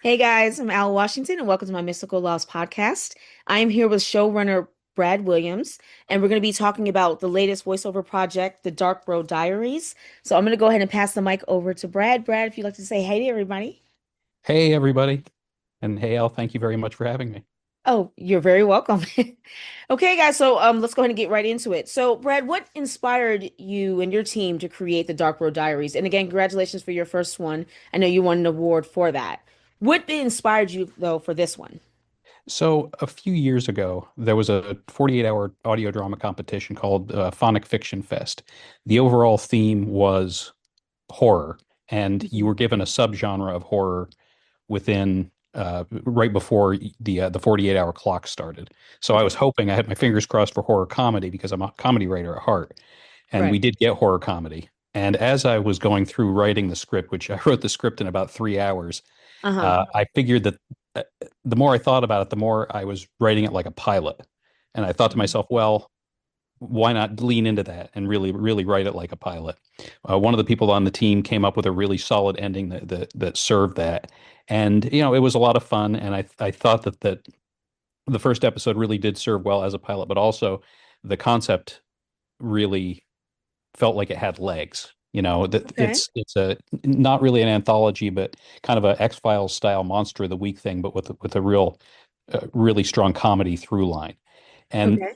Hey guys, I'm Al Washington and welcome to my Mystical Laws podcast. I am here with showrunner Brad Williams, and we're going to be talking about the latest voiceover project, the Road Diaries. So I'm going to go ahead and pass the mic over to Brad. Brad, if you'd like to say hey to everybody. Hey, everybody. And hey, Al, thank you very much for having me. Oh, you're very welcome. Okay, guys, so let's go ahead and get right into it. So, Brad, what inspired you and your team to create the Road Diaries? And again, congratulations for your first one. I know you won an award for that. What inspired you though for this one? So, a few years ago, there was a 48-hour audio drama competition called Phonic Fiction Fest. The overall theme was horror, and you were given a subgenre of horror within right before the 48-hour clock started. So, I was Okay. hoping I had my fingers crossed for horror comedy because I'm a comedy writer at heart, and we Right. did get horror comedy. And as I was going through writing the script, which I wrote the script in about 3 hours, Uh-huh. I figured that uh, the more I thought about it, the more I was writing it like a pilot. And I thought to myself, well, why not lean into that and really write it like a pilot? One of the people on the team came up with a really solid ending that served that. And, it was a lot of fun. And I thought that the first episode really did serve well as a pilot, but also the concept really felt like it had legs. That Okay. it's a not really an anthology, but kind of a X-Files style monster of the week thing, but with a really strong comedy through line. And Okay.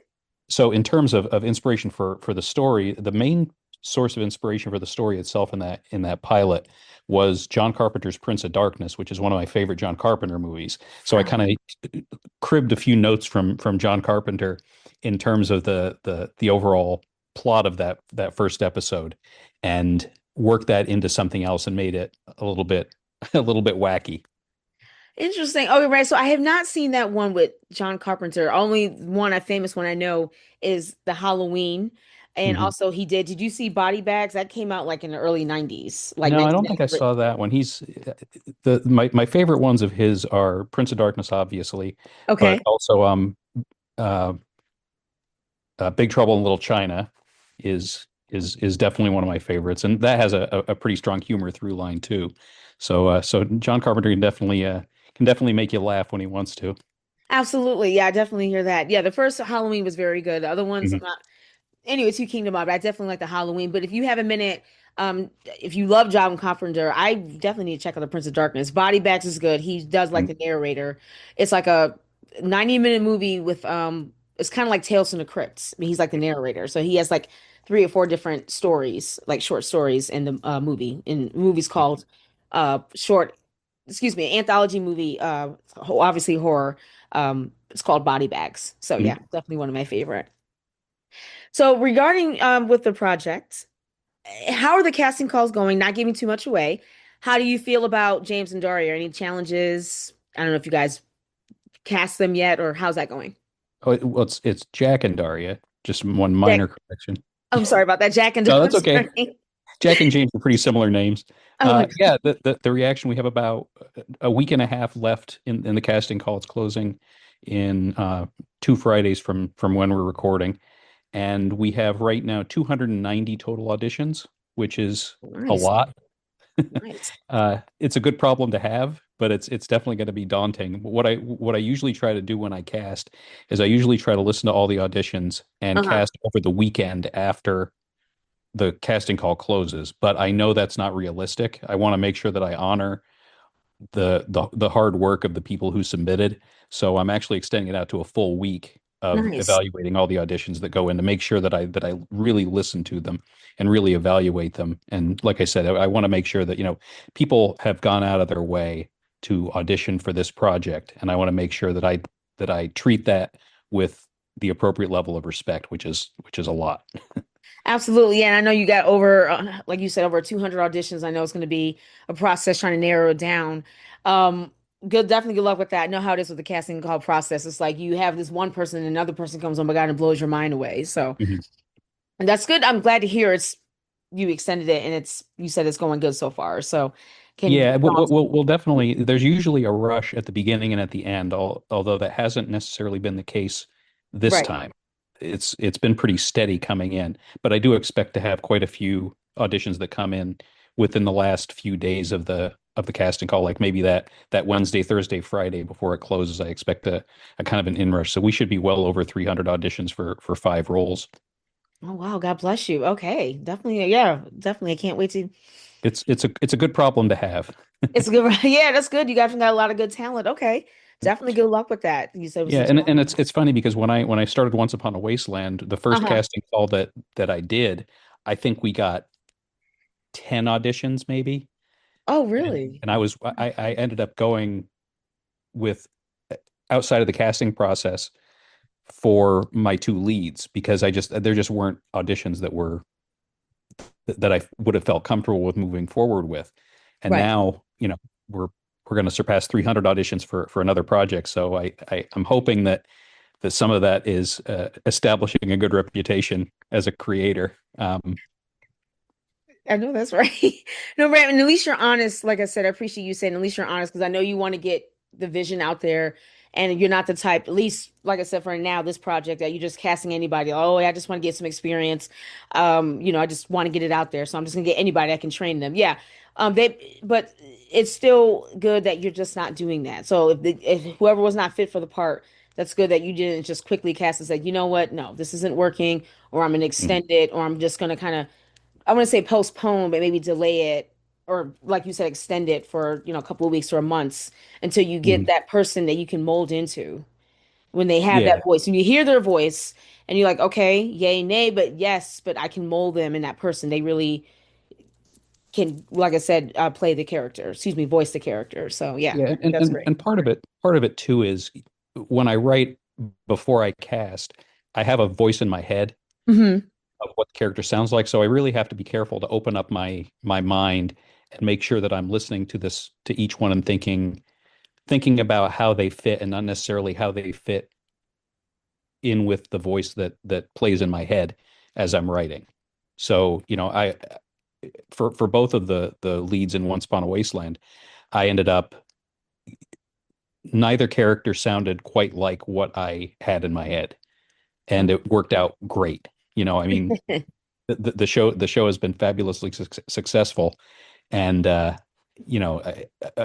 so, in terms of inspiration for the story, the main source of inspiration for the story itself in that pilot was John Carpenter's Prince of Darkness, which is one of my favorite John Carpenter movies. So I Uh, kind of cribbed a few notes from John Carpenter in terms of the overall plot of that first episode, and worked that into something else and made it a little bit a little bit wacky. Interesting. Okay, right. So I have not seen that one with John Carpenter. Only one, a famous one I know is the Halloween. And Mhm. also he did you see Body Bags? That came out like in the early 90s, like No, I don't think I 1993. saw that one. He's the my favorite ones of his are Prince of Darkness, obviously, but Okay. also uh, Big Trouble in Little China is definitely one of my favorites, and that has a pretty strong humor through line too. So John Carpenter can definitely make you laugh when he wants to. Absolutely. Yeah, I definitely hear that. Yeah, the first Halloween was very good. The other ones I'm Mhm. not. Anyway, two Kingdom Hearts. I definitely like the Halloween. But if you have a minute, if you love John Carpenter, I definitely need to check out the Prince of Darkness. Body Bags is good. He does like the narrator. It's like a 90-minute movie with it's kind of like Tales from the Crypts. I mean, he's like the narrator. So he has like three or four different stories, like short stories in the movie. In movies called short, excuse me, anthology movie, obviously horror. It's called Body Bags. So yeah, definitely one of my favorite. So regarding with the project, how are the casting calls going? Not giving too much away. How do you feel about James and Daria? Any challenges? I don't know if you guys cast them yet, or how's that going? Oh, well, it's Jack and Daria. Just one Jack, minor correction. I'm sorry about that. Jack and No, Daria. I'm that's okay. sorry. Jack and James are pretty similar names. Oh, Yeah, the reaction, we have about a week and a half left in the casting call. It's closing in 2 Fridays from when we're recording, and we have right now 290 total auditions, which is a nice, lot. nice. It's a good problem to have, but it's definitely going to be daunting. What I usually try to do when I cast is I usually try to listen to all the auditions and Uh-huh. cast over the weekend after the casting call closes, but I know that's not realistic. I want to make sure that I honor the hard work of the people who submitted. So I'm actually extending it out to a full week of Nice. evaluating all the auditions that go in to make sure that I really listen to them and really evaluate them. And like I said, I want to make sure that, people have gone out of their way to audition for this project, and I want to make sure that I treat that with the appropriate level of respect, which is a lot. Absolutely. Yeah, and I know you got over, like you said, over 200 auditions. I know it's going to be a process trying to narrow it down. Um, definitely good luck with that. I know how it is with the casting call process. It's like you have this one person and another person comes, oh my God, and blows your mind away. So, Mhm. and that's good. I'm glad to hear you extended it and you said it's going good so far. So, can Yeah, we'll definitely. There's usually a rush at the beginning and at the end, although that hasn't necessarily been the case this right. time. It's been pretty steady coming in, but I do expect to have quite a few auditions that come in within the last few days of the casting call. Like maybe that Wednesday, Thursday, Friday before it closes, I expect a kind of an inrush. So we should be well over 300 auditions for 5 roles. Oh wow, God bless you. Okay, definitely, yeah, definitely. I can't wait to. It's a good problem to have. It's good. Yeah, that's good. You guys got a lot of good talent. Okay, definitely good luck with that. You said it was Yeah, a and challenge. it's funny because when I started Once Upon a Wasteland, the first Uh-huh. casting call that I did, I think we got 10 auditions maybe. Oh, And really? and I ended up going with outside of the casting process for my two leads because I just there just weren't auditions that I would have felt comfortable with moving forward with. And Right. now, we're going to surpass 300 auditions for another project. So I'm hoping that some of that is establishing a good reputation as a creator. I know that's right. No, right. And at least you're honest. Like I said, I appreciate you saying at least you're honest because I know you want to get the vision out there and you're not the type, at least like I said, for now, this project that you're just casting anybody. Oh, I just want to get some experience. I just want to get it out there. So I'm just gonna get anybody that can train them. Yeah. But it's still good that you're just not doing that. So if whoever was not fit for the part, that's good that you didn't just quickly cast and say, you know what? No, this isn't working, or I'm gonna Mhm. extend it, or I'm just gonna kind of I want to say postpone, but maybe delay it or like you said, extend it for, a couple of weeks or months until you get Mhm. that person that you can mold into when they have that Yeah. voice. When you hear their voice and you're like, okay, yay, nay, but yes, but I can mold them in that person. They really can, like I said, play the character, excuse me, voice the character. So yeah, Yeah, and, that's and great. and part of it too is when I write before I cast, I have a voice in my head Hmm. of what the character sounds like. So I really have to be careful to open up my mind and make sure that I'm listening to each one and thinking about how they fit and not necessarily how they fit in with the voice that plays in my head as I'm writing. So, I for both of the leads in Once Upon a Wasteland, I ended up neither character sounded quite like what I had in my head, and it worked out great. I mean, the show has been fabulously successful, and a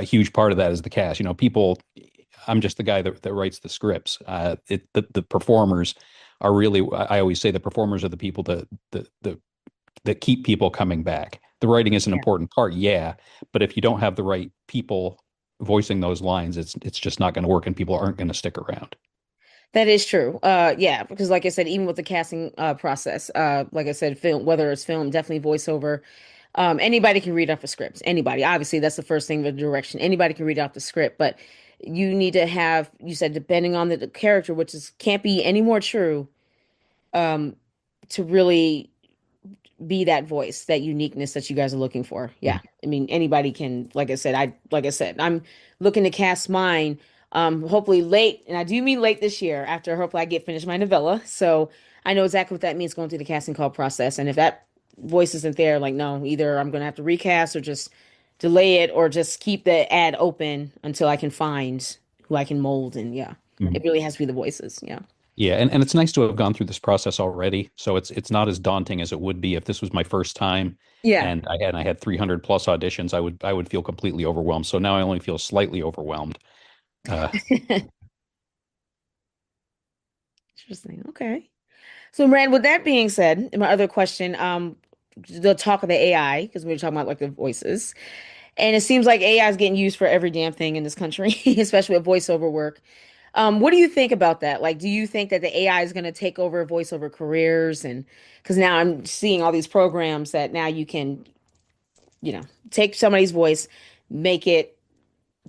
huge part of that is the cast. People. I'm just the guy that writes the scripts. The performers are really. I always say the performers are the people that keep people coming back. The writing is an Yeah. important part, yeah, but if you don't have the right people voicing those lines, it's just not going to work, and people aren't going to stick around. That is true. Yeah, because like I said, even with the casting process, like I said, film, whether it's film, definitely voiceover. Anybody can read off the scripts. Anybody. Obviously, that's the first thing, the direction. Anybody can read off the script, but you need to have, you said, depending on the character, which is can't be any more true, um, to really be that voice, that uniqueness that you guys are looking for. Yeah. I mean, anybody can, like I said, I'm looking to cast mine hopefully late, and I do mean late this year after hopefully I get finished my novella. So I know exactly what that means going through the casting call process. And if that voice isn't there, like no, either I'm gonna have to recast or just delay it or just keep the ad open until I can find who I can mold and yeah. It Mhm. really has to be the voices. Yeah. Yeah, and it's nice to have gone through this process already. So it's not as daunting as it would be if this was my first time Yeah. and I had 300 plus auditions. I would feel completely overwhelmed. So now I only feel slightly overwhelmed. Uh, Interesting. Okay. So, Rand, with that being said, my other question, the talk of the AI, because we were talking about like the voices, and it seems like AI is getting used for every damn thing in this country, especially with voiceover work. What do you think about that? Like, do you think that the AI is going to take over voiceover careers? And because now I'm seeing all these programs that now you can, take somebody's voice, make it,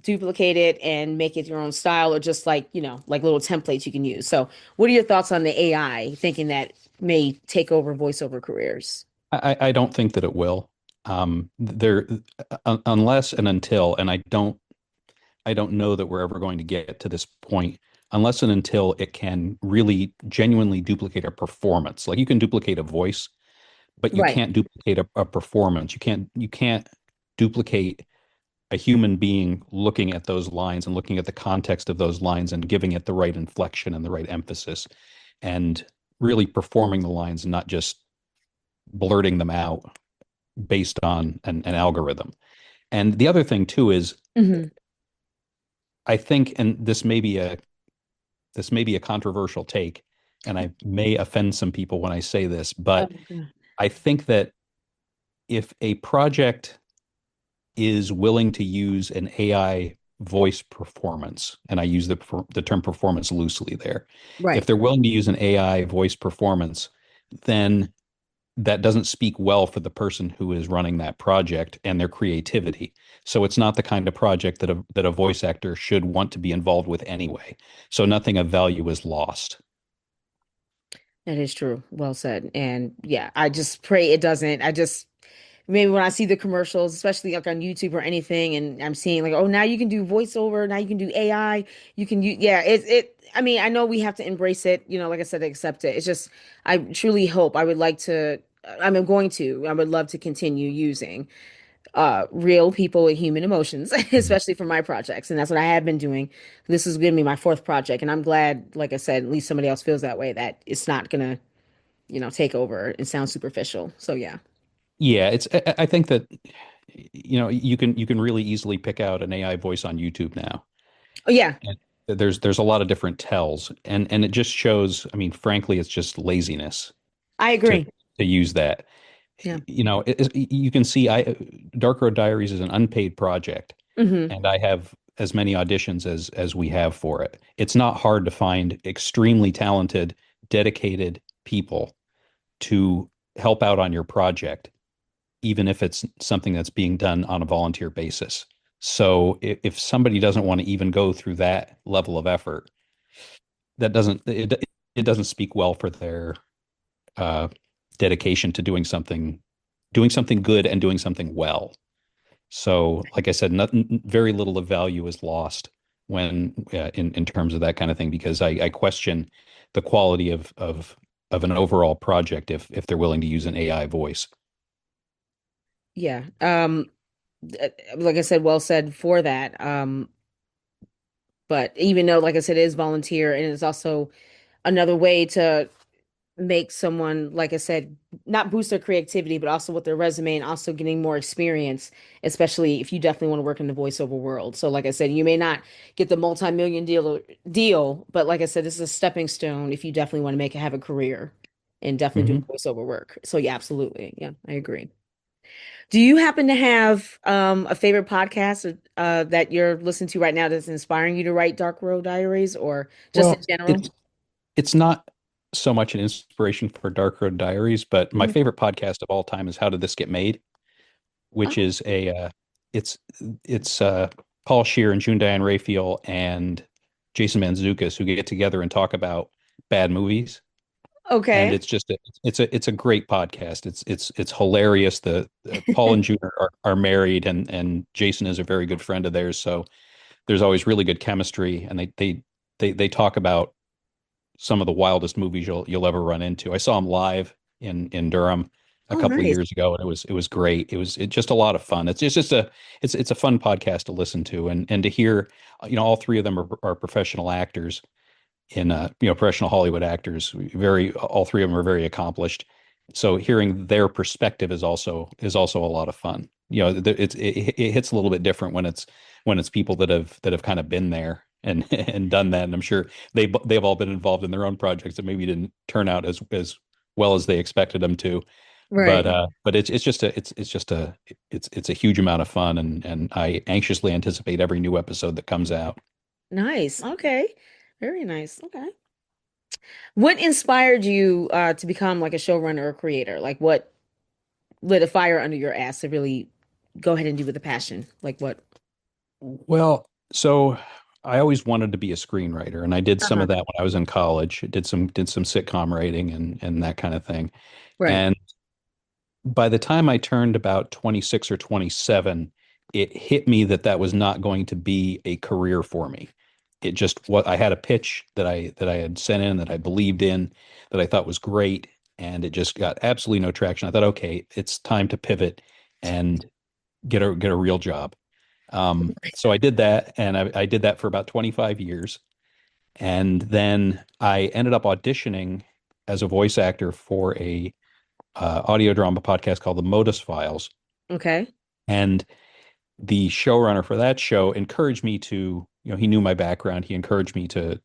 duplicate it, and make it your own style, or just like, like little templates you can use. So, what are your thoughts on the AI thinking that may take over voiceover careers? I don't think that it will. There, unless and until, and I don't know that we're ever going to get to this point unless and until it can really genuinely duplicate a performance. Like you can duplicate a voice, but you Right. can't duplicate a performance. You can't duplicate a human being looking at those lines and looking at the context of those lines and giving it the right inflection and the right emphasis and really performing the lines and not just blurting them out based on an algorithm. And the other thing too is Hmm. I think, and this may be a controversial take, and I may offend some people when I say this, Oh, but God. I think that if a project is willing to use an AI voice performance, and I use the term performance loosely there, if Right. they're willing to use an AI voice performance, then that doesn't speak well for the person who is running that project and their creativity. So it's not the kind of project that a voice actor should want to be involved with anyway. So nothing of value is lost. That is true. Well said. And yeah, I just pray it doesn't. I just maybe when I see the commercials, especially like on YouTube or anything, and I'm seeing like, oh, now you can do voiceover, now you can do AI, you can use, yeah, I mean, I know we have to embrace it, like I said, accept it. It's just, I truly hope I would like to, I would love to continue using real people with human emotions, especially for my projects. And that's what I have been doing. This is gonna be my fourth project, and I'm glad, like I said, at least somebody else feels that way, that it's not gonna, take over and sound superficial. So yeah. Yeah, I think that you can really easily pick out an AI voice on YouTube now. Oh yeah, And there's a lot of different tells, and it just shows, I mean, frankly, it's just laziness I to agree. use that. Yeah. You can see Dark Road Diaries is an unpaid project, Hmm. and I have as many auditions as we have for it. It's not hard to find extremely talented, dedicated people to help out on your project, even if it's something that's being done on a volunteer basis. So if somebody doesn't want to even go through that level of effort, it doesn't speak well for their uh, dedication to doing something good and doing something well. So, like I said, nothing, very little of value is lost when in terms of that kind of thing, because I question the quality of an overall project if they're willing to use an AI voice. Yeah. Like I said, well said for that. But even though, like I said, it is volunteer and it's also another way to make someone, like I said, not boost their creativity, but also with their resume and also getting more experience, especially if you definitely want to work in the voiceover world. So, like I said, you may not get the multi-million deal, but like I said, this is a stepping stone if you definitely want to have a career and definitely doing Mhm. voiceover work. So yeah, absolutely. Yeah, I agree. Do you happen to have a favorite podcast that you're listening to right now that's inspiring you to write Dark Road Diaries or just in Well, general? it's not so much an inspiration for Dark Road Diaries, but my Mhm. favorite podcast of all time is How Did This Get Made, which Oh, is it's it's Paul Scheer and June Diane Raphael and Jason Mantzoukas who get together and talk about bad movies, and okay. it's a great podcast. It's hilarious. The Paul and June are married, and Jason is a very good friend of theirs, so there's always really good chemistry, and they talk about some of the wildest movies you'll ever run into. I saw him live in Durham a Oh, couple of nice. years ago, and it was great. It's just a lot of fun. It's a fun podcast to listen to, and to hear, all three of them are professional actors in professional Hollywood actors. All three of them are very accomplished. So hearing their perspective is also a lot of fun. It hits a little bit different when it's people that have kind of been there and and done that. And I'm sure they've all been involved in their own projects that maybe didn't turn out as well as they expected them to. But Right. it's a huge amount of fun, and I anxiously anticipate every new episode that comes out. Nice. Okay. Very nice. Okay. What inspired you to become like a showrunner or creator? Like what lit a fire under your ass to really go ahead and do with a passion? Like what? Well, so I always wanted to be a screenwriter, and I did some Uh-huh. of that when I was in college. Did some sitcom writing and that kind of thing. Right. And by the time I turned about 26 or 27, it hit me that was not going to be a career for me. It just what I had a pitch that I had sent in that I believed in, that I thought was great, and it just got absolutely no traction. I thought, okay, it's time to pivot and get a real job. So I did that, and I did that for about 25 years. And then I ended up auditioning as a voice actor for a audio drama podcast called The Modus Files. Okay. And the showrunner for that show encouraged me to, he knew my background. He encouraged me to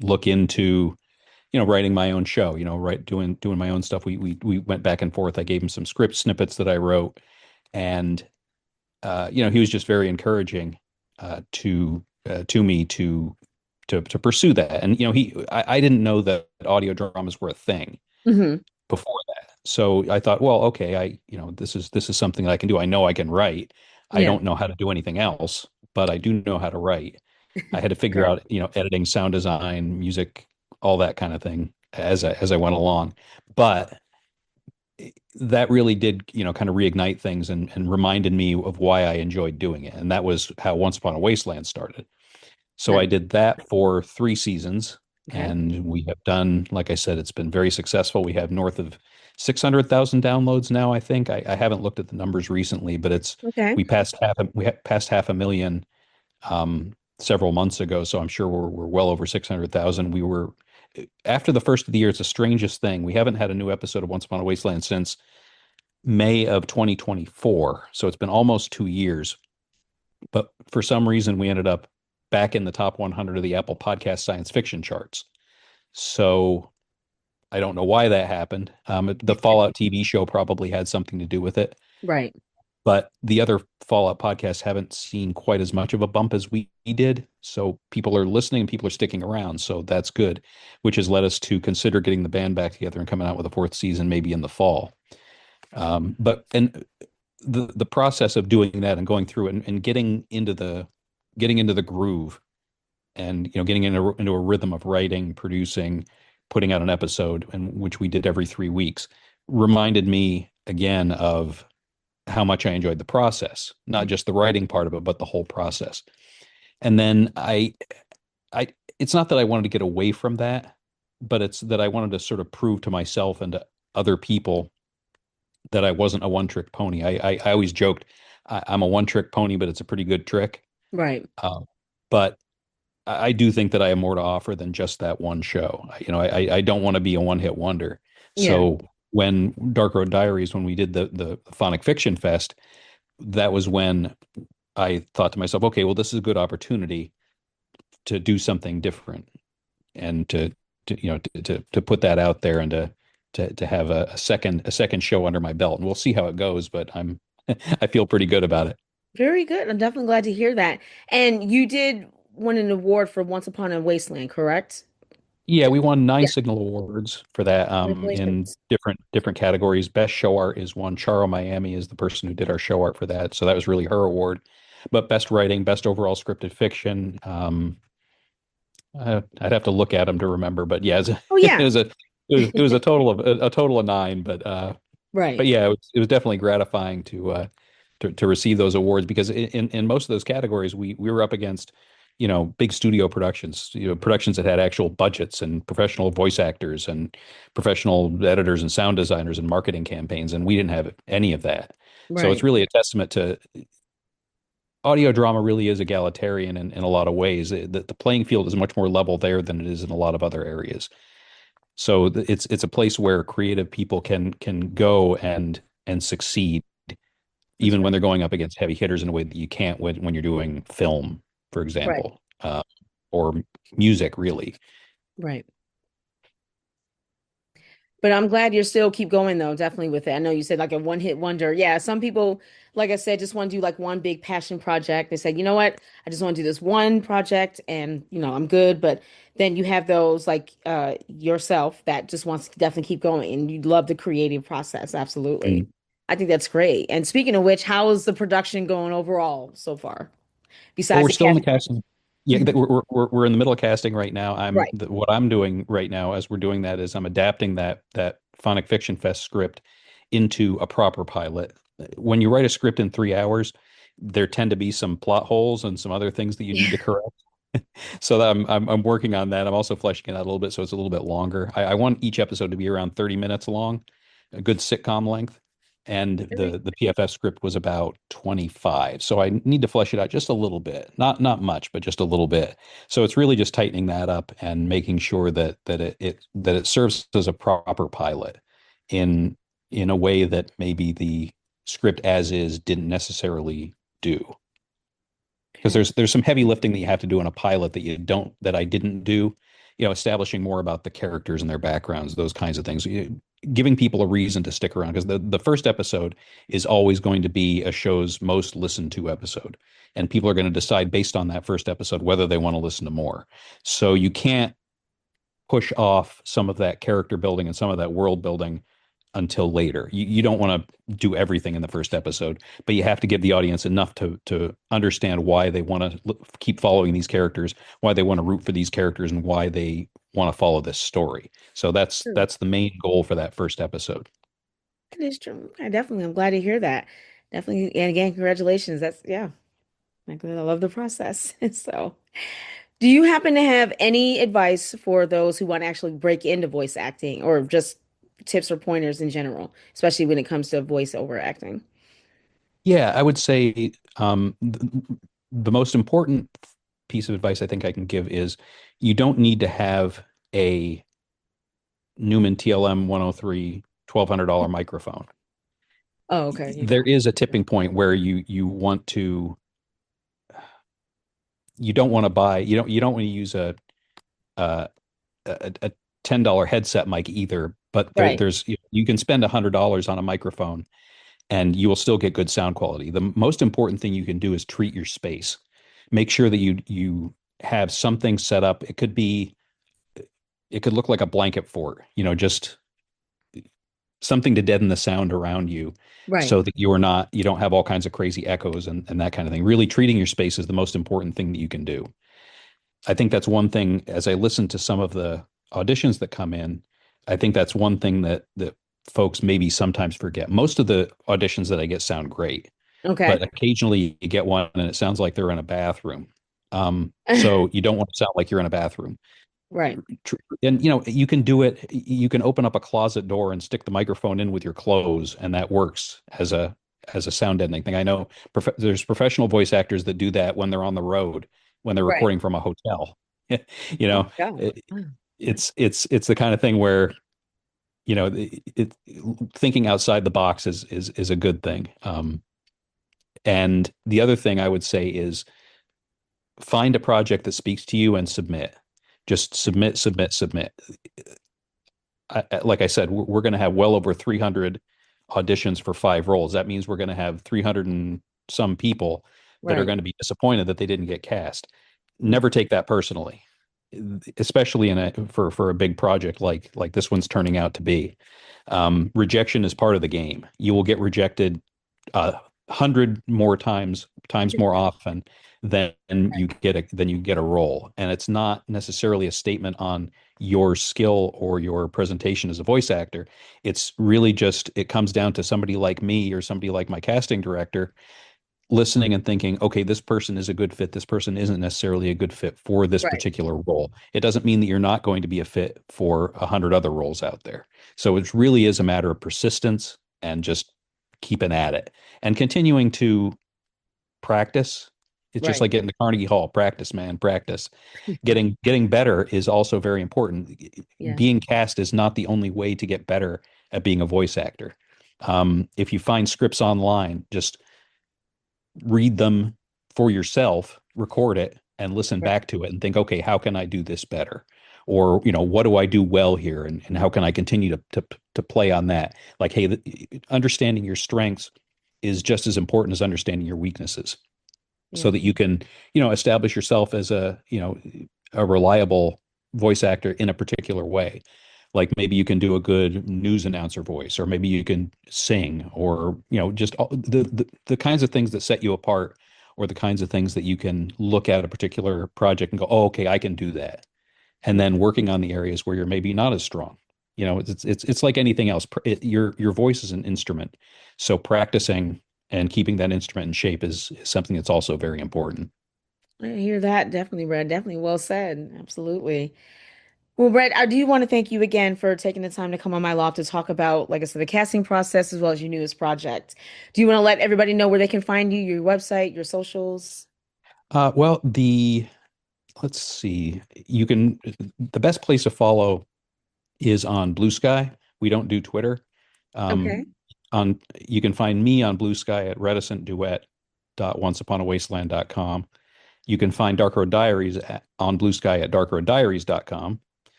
look into, writing my own show, doing my own stuff. We went back and forth. I gave him some script snippets that I wrote, and he was just very encouraging to me to pursue that. And I didn't know that audio dramas were a thing Hmm. before that. So I thought, well, okay, this is something that I can do. I know I can write. I Yeah. don't know how to do anything else, but I do know how to write. I had to figure Okay. out, editing, sound design, music, all that kind of thing as I went along. But that really did, kind of reignite things and reminded me of why I enjoyed doing it. And that was how Once Upon a Wasteland started. So I Nice. did that for 3 seasons, Okay. and we have done, like I said, it's been very successful. We have north of 600,000 downloads now, I think. I haven't looked at the numbers recently, but Okay. we passed half a million several months ago. So I'm sure we're well over 600,000. We were after the first of the year. It's the strangest thing. We haven't had a new episode of Once Upon a Wasteland since May of 2024. So it's been almost 2 years. But for some reason, we ended up back in the top 100 of the Apple Podcast science fiction charts. So I don't know why that happened. The Fallout TV show probably had something to do with it, Right. but the other Fallout podcasts haven't seen quite as much of a bump as we did. So people are listening, people are sticking around. So that's good, which has led us to consider getting the band back together and coming out with a fourth season maybe in the fall. But the process of doing that and going through it and getting into the groove and getting into a rhythm of writing, producing, putting out an episode, and which we did every 3 weeks, reminded me again of how much I enjoyed the process, not just the writing part of it, but the whole process. And then I it's not that I wanted to get away from that, but it's that I wanted to sort of prove to myself and to other people that I wasn't a one trick pony. I always joked I'm a one trick pony, but it's a pretty good trick. Right. Uh, but I do think that I have more to offer than just that one show. I don't want to be a one hit wonder. Yeah. So when Dark Road Diaries, when we did the Phonic Fiction Fest, that was when I thought to myself, okay, well, this is a good opportunity to do something different and to put that out there and to have a second show under my belt. And we'll see how it goes, but I feel pretty good about it. Very good. I'm definitely glad to hear that. And you did win an award for Once Upon a Wasteland, correct? Yeah, we won nine Yeah. Signal Awards for that in Congratulations. different categories. Best show art is one. Charo Miami is the person who did our show art for that, so that was really her award. But best writing, best overall scripted fiction, I'd have to look at them to remember. But yeah, Oh it yeah. was a it was a total of nine. But Right. yeah, it was definitely gratifying to receive those awards because in most of those categories we were up against big studio productions, productions that had actual budgets and professional voice actors and professional editors and sound designers and marketing campaigns, and we didn't have any of that. So it's Right. really a testament to audio drama really is egalitarian in a lot of ways. The playing field is much more level there than it is in a lot of other areas. So it's a place where creative people can go and succeed That's even right. when they're going up against heavy hitters in a way that you can't when you're doing film, for Right. example, or music, really. Right. But I'm glad you're still keep going though, definitely with it. I know you said like a one hit wonder. Yeah, some people, like I said, just want to do like one big passion project. They said, you know what? I just want to do this one project and I'm good. But then you have those like yourself that just wants to definitely keep going and you love the creative process. Absolutely. Mm. I think that's great. And speaking of which, how is the production going overall so far? Well, Besides we're the still in cast. the casting. Yeah, we're in the middle of casting right now. Right. What I'm doing right now as we're doing that is I'm adapting that Phonic Fiction Fest script into a proper pilot. When you write a script in 3 hours, there tend to be some plot holes and some other things that you need Yeah. to correct. So that I'm working on that. I'm also fleshing it out a little bit, so it's a little bit longer. I want each episode to be around 30 minutes long, a good sitcom length. And Very the PFF script was about 25. So I need to flesh it out just a little bit. Not much, but just a little bit. So it's really just tightening that up and making sure that it serves as a proper pilot in in a way that maybe the script as is didn't necessarily do. Because Okay. there's some heavy lifting that you have to do in a pilot that you don't that I didn't do. Establishing more about the characters and their backgrounds, those kinds of things. Giving people a reason to stick around because the first episode is always going to be a show's most listened to episode, and people are going to decide based on that first episode whether they want to listen to more. So you can't push off some of that character building and some of that world building until later. You don't want to do everything in the first episode, but you have to give the audience enough to understand why they want to keep following these characters, why they want to root for these characters, and why they want to follow this story. So that's True. that's the main goal for that first episode. That is true. I'm glad to hear that. Definitely. And again, congratulations. That's, yeah. I love the process. So, do you happen to have any advice for those who want to actually break into voice acting or just tips or pointers in general, especially when it comes to voiceover acting? Yeah, I would say the most important piece of advice I think I can give is you don't need to have a Newman TLM 103 $1,200 microphone. Oh, okay. You There don't. is a tipping point where you want to you don't want to buy you don't want to use a a $10 headset mic either, but Right. there's you can spend $100 on a microphone and you will still get good sound quality. The most important thing you can do is treat your space. Make sure that you have something set up. It could look like a blanket fort, just something to deaden the sound around you Right. so that you don't have all kinds of crazy echoes and that kind of thing. Really treating your space is the most important thing that you can do. I think that's one thing as I listen to some of the auditions that come in, I think that's one thing that folks maybe sometimes forget. Most of the auditions that I get sound great, Okay. but occasionally you get one and it sounds like they're in a bathroom. So you don't want to sound like you're in a bathroom. Right. And you can do it. You can open up a closet door and stick the microphone in with your clothes, and that works as a sound deadening thing. I know there's professional voice actors that do that when they're on the road, when they're Right. recording from a hotel. you Oh know, my God. it, Wow. it's the kind of thing where thinking outside the box is a good thing. And the other thing I would say is find a project that speaks to you and submit. Just submit, submit, submit. Like I said, we're going to have well over 300 auditions for 5 roles. That means we're going to have 300 and some people that are Right. going to be disappointed that they didn't get cast. Mm. Never take that personally, especially for a big project like this one's turning out to be. Rejection is part of the game. You will get rejected 100 more times more often than you get a role, and it's not necessarily a statement on your skill or your presentation as a voice actor. It's really just it comes down to somebody like me or somebody like my casting director listening and thinking, okay, this person is a good fit. This person isn't necessarily a good fit for this Right. particular role. It doesn't mean that you're not going to be a fit for 100 other roles out there. So it really is a matter of persistence and just keeping at it and continuing to practice. It's just Right. like getting to Carnegie Hall. Practice, man, practice. Getting better is also very important. Yeah. Being cast is not the only way to get better at being a voice actor. If you find scripts online, just read them for yourself, record it, and listen Right. back to it and think, okay, how can I do this better? Or, what do I do well here? And how can I continue to play on that? Like, hey, understanding your strengths is just as important as understanding your weaknesses so Yeah. that you can, establish yourself as a reliable voice actor in a particular way. Like maybe you can do a good news announcer voice, or maybe you can sing, or just all the kinds of things that set you apart, or the kinds of things that you can look at a particular project and go, oh, okay, I can do that. And Yeah. then working on the areas where you're maybe not as strong. It's like anything else. Your voice is an instrument, so practicing and keeping that instrument in shape is something that's also very important. I hear that. Definitely, Brad. Definitely well said. Absolutely. Well, Brett, I do want to thank you again for taking the time to come on my loft to talk about, like I said, the casting process as well as your newest project. Do you want to let everybody know where they can find you, your website, your socials? Well, let's see. The best place to follow is on Blue Sky. We don't do Twitter. Okay. Um, you can find me on Blue Sky at Reticent Duet. www.onceuponawasteland.com. You can find Dark Road Diaries on Blue Sky at darkroaddiaries.com.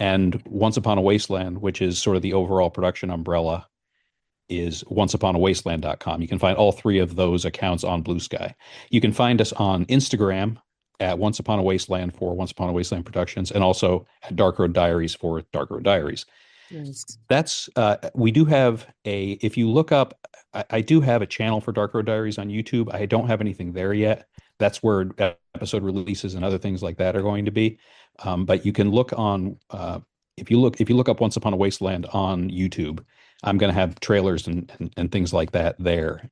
And Once Upon a Wasteland, which is sort of the overall production umbrella, is onceuponawasteland.com. You can find all three of those accounts on Blue Sky. You can find us on Instagram at Once Upon a Wasteland for Once Upon a Wasteland Productions, and also at Dark Road Diaries for Dark Road Diaries. Nice. That's we do have a if you look up, I do have a channel for Dark Road Diaries on YouTube. I don't have anything there yet. That's where episode releases and other things like that are going to be. But you can look on if you look up Once Upon a Wasteland on YouTube, I'm going to have trailers and things like that there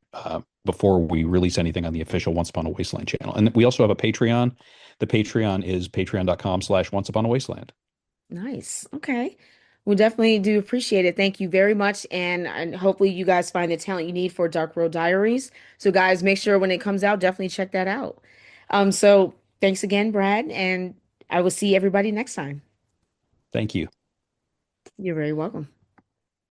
before we release anything on the official Once Upon a Wasteland channel. And we also have a Patreon. The Patreon is patreon.com/Once Upon a Wasteland. Nice. Okay. We definitely do appreciate it. Thank you very much. And hopefully you guys find the talent you need for Dark Road Diaries. So guys, make sure when it comes out, definitely check that out. So thanks again, Brad, and I will see everybody next time. Thank you. You're very welcome.